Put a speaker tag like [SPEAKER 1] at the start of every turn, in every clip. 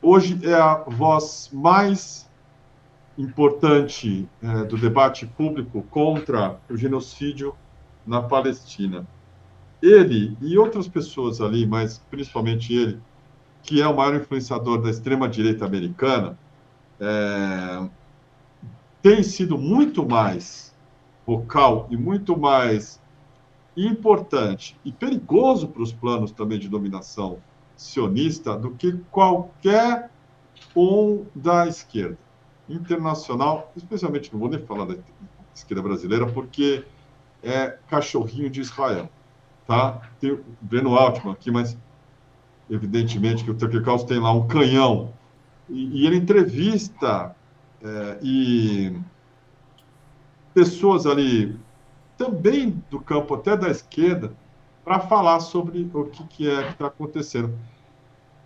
[SPEAKER 1] hoje é a voz mais importante do debate público contra o genocídio na Palestina. Ele e outras pessoas ali, mas principalmente ele, que é o maior influenciador da extrema-direita americana, tem sido muito mais vocal e muito mais importante e perigoso para os planos também de dominação sionista do que qualquer um da esquerda internacional, especialmente, não vou nem falar da esquerda brasileira, porque é cachorrinho de Israel, tá? Tem o Breno Altman aqui, mas evidentemente que o Tucker Carlson tem lá um canhão e ele entrevista e pessoas ali também do campo até da esquerda para falar sobre o que está acontecendo.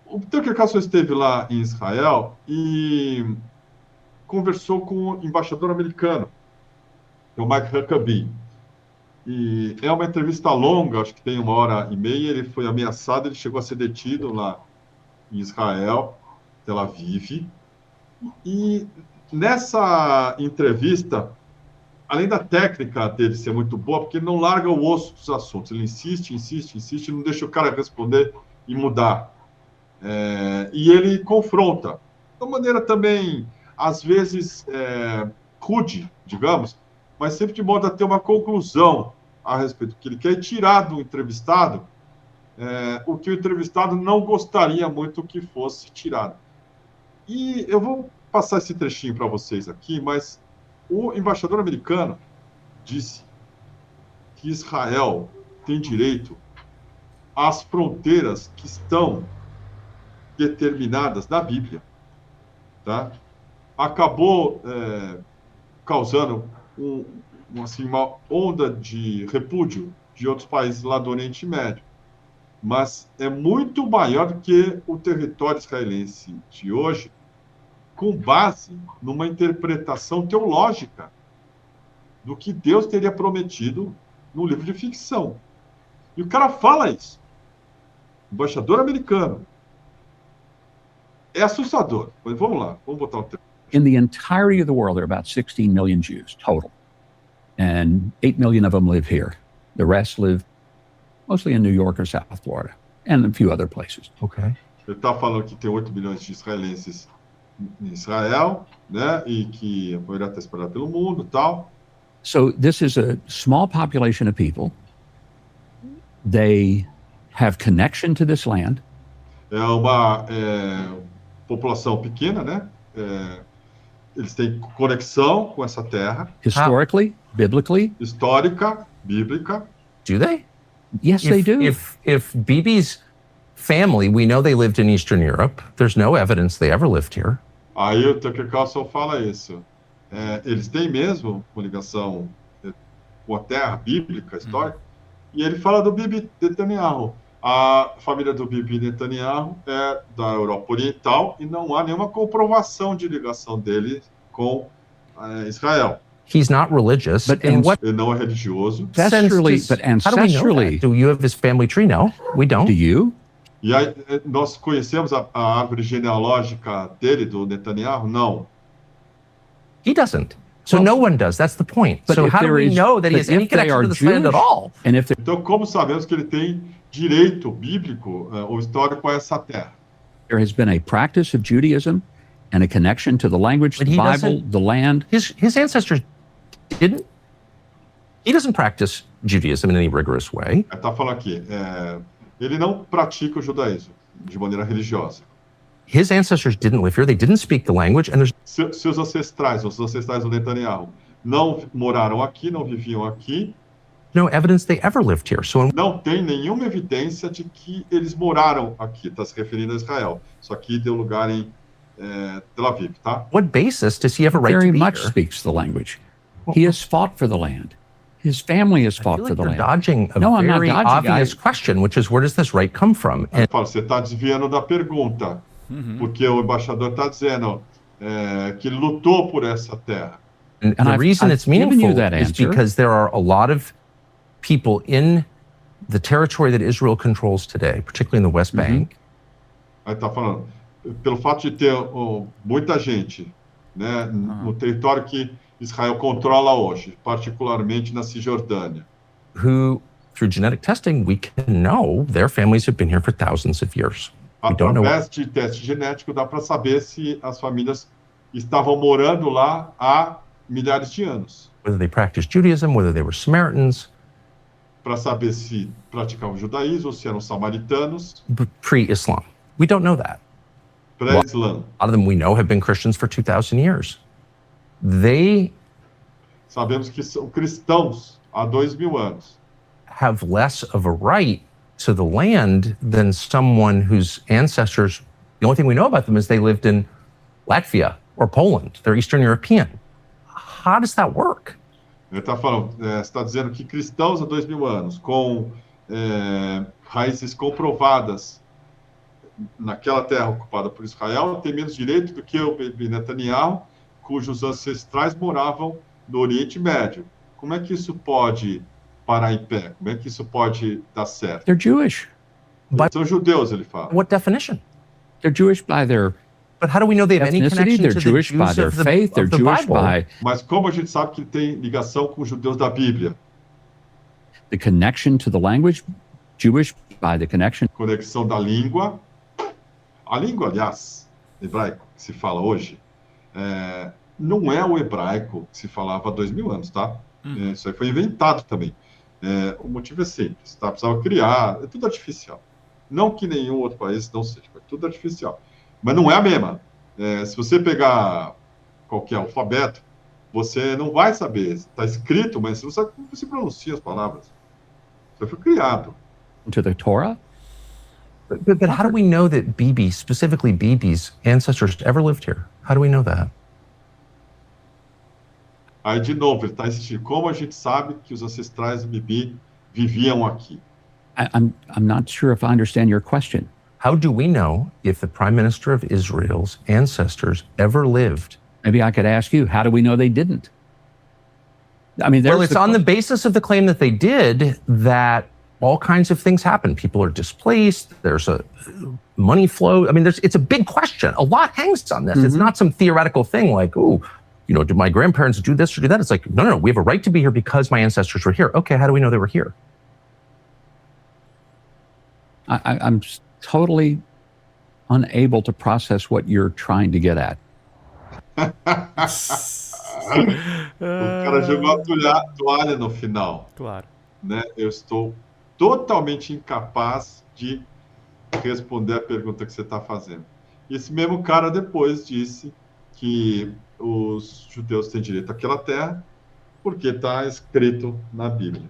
[SPEAKER 1] O Tucker Carlson esteve lá em Israel e conversou com o embaixador americano, que é o Mike Huckabee. E é uma entrevista longa, acho que tem 1h30. Ele foi ameaçado, ele chegou a ser detido lá em Israel, Tel Aviv. E nessa entrevista, além da técnica dele ser muito boa, porque ele não larga o osso dos assuntos, ele insiste, não deixa o cara responder e mudar. E ele confronta, de uma maneira também, às vezes, rude, digamos, mas sempre de modo a ter uma conclusão a respeito do que ele quer tirar do entrevistado o que o entrevistado não gostaria muito que fosse tirado. E eu vou passar esse trechinho para vocês aqui, mas o embaixador americano disse que Israel tem direito às fronteiras que estão determinadas na Bíblia, tá? Acabou causando uma onda de repúdio de outros países lá do Oriente Médio, mas é muito maior do que o território israelense de hoje, com base numa interpretação teológica do que Deus teria prometido no livro de ficção. E o cara fala isso. Embaixador americano. É assustador. Mas vamos lá, vamos botar o tempo.
[SPEAKER 2] In the entirety of the world, there are about 16 million Jews total. And 8 million of them live here. The rest live mostly in New York or South Florida and a few other places.
[SPEAKER 3] Okay.
[SPEAKER 1] Ele está falando que tem 8 milhões de israelenses em Israel, né? E que a maioria está espalhada pelo mundo e tal.
[SPEAKER 2] So this is a small population of people. They have connection to this land.
[SPEAKER 1] É uma população pequena, né? Eles têm conexão com essa terra.
[SPEAKER 2] Historically, biblically.
[SPEAKER 1] Histórica, bíblica.
[SPEAKER 3] Do they?
[SPEAKER 2] Yes, they do.
[SPEAKER 3] If Bibi's family, we know they lived in Eastern Europe. There's no evidence they ever lived here.
[SPEAKER 1] Aí o Tucker Carlson fala isso. Eles têm mesmo uma ligação com a terra bíblica, histórica. E ele fala do Bibi Netanyahu. A família do Bibi Netanyahu é da Europa Oriental e não há nenhuma comprovação de ligação dele com Israel.
[SPEAKER 3] He's not religious.
[SPEAKER 2] But
[SPEAKER 1] ele não é religioso.
[SPEAKER 2] Ancestrally,
[SPEAKER 3] do you have his family tree? No, we don't.
[SPEAKER 2] Do you?
[SPEAKER 1] E aí, nós conhecemos a árvore genealógica dele, do Netanyahu? Não.
[SPEAKER 3] He doesn't. So no one does. That's the point. So how do we know that he has any connection to this land at all?
[SPEAKER 1] Então, como sabemos que ele tem direito bíblico ou histórico a essa terra?
[SPEAKER 2] There has been a practice of Judaism and a connection to the language, the Bible, the land.
[SPEAKER 3] His ancestors didn't. He doesn't practice Judaism in any rigorous way.
[SPEAKER 1] Está falando aqui, ele não pratica o judaísmo de maneira religiosa.
[SPEAKER 3] His ancestors didn't live here. They didn't speak the language, and there's
[SPEAKER 1] seus ancestrais, os ancestrais do Netanyahu, não moraram aqui, não viviam aqui.
[SPEAKER 3] No evidence they ever lived here. So
[SPEAKER 1] não tem nenhuma evidência de que eles moraram aqui. Está se referindo a Israel. Isso aqui deu lugar em Tel Aviv, tá?
[SPEAKER 3] What basis does he have a right
[SPEAKER 2] Very
[SPEAKER 3] to be
[SPEAKER 2] much
[SPEAKER 3] here?
[SPEAKER 2] Speaks the language. He has fought for the land. His family has fought for the land.
[SPEAKER 3] Dodging a
[SPEAKER 2] No, I'm not
[SPEAKER 3] very
[SPEAKER 2] dodging,
[SPEAKER 3] obvious question, which is, where does this right come from? And
[SPEAKER 1] você está desviando da pergunta, porque o embaixador está dizendo que ele lutou por essa terra.
[SPEAKER 3] And the reason it's meaningful is because there are a lot of people in the territory that Israel controls today, particularly in the West Bank.
[SPEAKER 1] Aí está falando, pelo fato de ter muita gente, né, no território que Israel controla hoje, particularmente na Cisjordânia.
[SPEAKER 3] Who, through genetic testing, we can know their families have been here for thousands of years.
[SPEAKER 1] Através de teste genético, dá para saber se as famílias estavam morando lá há milhares de anos.
[SPEAKER 3] Whether they practiced Judaism, whether they were Samaritans.
[SPEAKER 1] Para saber se praticavam judaísmo ou se eram samaritanos.
[SPEAKER 3] Pre-Islam. We don't know that.
[SPEAKER 1] Pré-Islã.
[SPEAKER 3] A lot of them we know have been Christians for 2,000 years.
[SPEAKER 1] Sabemos que são cristãos há 2.000 anos.
[SPEAKER 3] Have less of a right to the land than someone whose ancestors, the only thing we know about them is they lived in Latvia or Poland. They're Eastern European. How does that work?
[SPEAKER 1] Ele está falando, está dizendo que cristãos há 2.000 anos, com raízes comprovadas naquela terra ocupada por Israel, têm menos direito do que o Bibi Netanyahu, cujos ancestrais moravam no Oriente Médio. Como é que isso pode parar em pé? Como é que isso pode dar certo?
[SPEAKER 2] They're Jewish.
[SPEAKER 1] São judeus, ele fala.
[SPEAKER 3] What definition?
[SPEAKER 2] They're Jewish by their
[SPEAKER 3] But how do we know they have any connection
[SPEAKER 2] they're
[SPEAKER 3] to
[SPEAKER 2] Jewish
[SPEAKER 3] the
[SPEAKER 2] by
[SPEAKER 3] Jews
[SPEAKER 2] their
[SPEAKER 3] of the,
[SPEAKER 2] faith. They're
[SPEAKER 3] of the
[SPEAKER 2] Jewish
[SPEAKER 3] Bible?
[SPEAKER 2] by
[SPEAKER 1] Mas como a gente sabe que tem ligação com os judeus da Bíblia?
[SPEAKER 2] the connection to the language. Jewish by the connection.
[SPEAKER 1] Conexão da língua. A língua, aliás, hebraico, que se fala hoje, não é o hebraico que se falava há 2.000 anos, tá? Isso aí foi inventado também. O motivo é simples, tá? Precisava criar, é tudo artificial. Não que nenhum outro país não seja, é tudo artificial. Mas não é a mesma. Se você pegar qualquer alfabeto, você não vai saber. Está escrito, mas você não sabe como se pronuncia as palavras. Isso foi criado.
[SPEAKER 2] To the Torah?
[SPEAKER 3] But how do we know that Bibi, specifically Bibi's ancestors, ever lived here? How do we know that?
[SPEAKER 1] Aí, de novo, ele está insistindo. Como a gente sabe que os ancestrais do Bibi viviam aqui?
[SPEAKER 2] I'm not sure if I understand your question.
[SPEAKER 3] How do we know if the Prime Minister of Israel's ancestors ever lived?
[SPEAKER 2] Maybe I could ask you, how do we know they didn't? I mean,
[SPEAKER 3] well, it's on the basis of the claim that they did that all kinds of things happen. People are displaced. There's a money flow. I mean, it's a big question. A lot hangs on this. Mm-hmm. It's not some theoretical thing like, oh, you know, did my grandparents do this or do that? It's like, no, we have a right to be here because my ancestors were here. Okay, how do we know they were here?
[SPEAKER 2] I'm totally unable to process what you're trying to get at.
[SPEAKER 1] O cara jogou a toalha no final.
[SPEAKER 4] Claro.
[SPEAKER 1] Né? Eu estou totalmente incapaz de responder a pergunta que você está fazendo. Esse mesmo cara depois disse que os judeus têm direito àquela terra porque está escrito na Bíblia.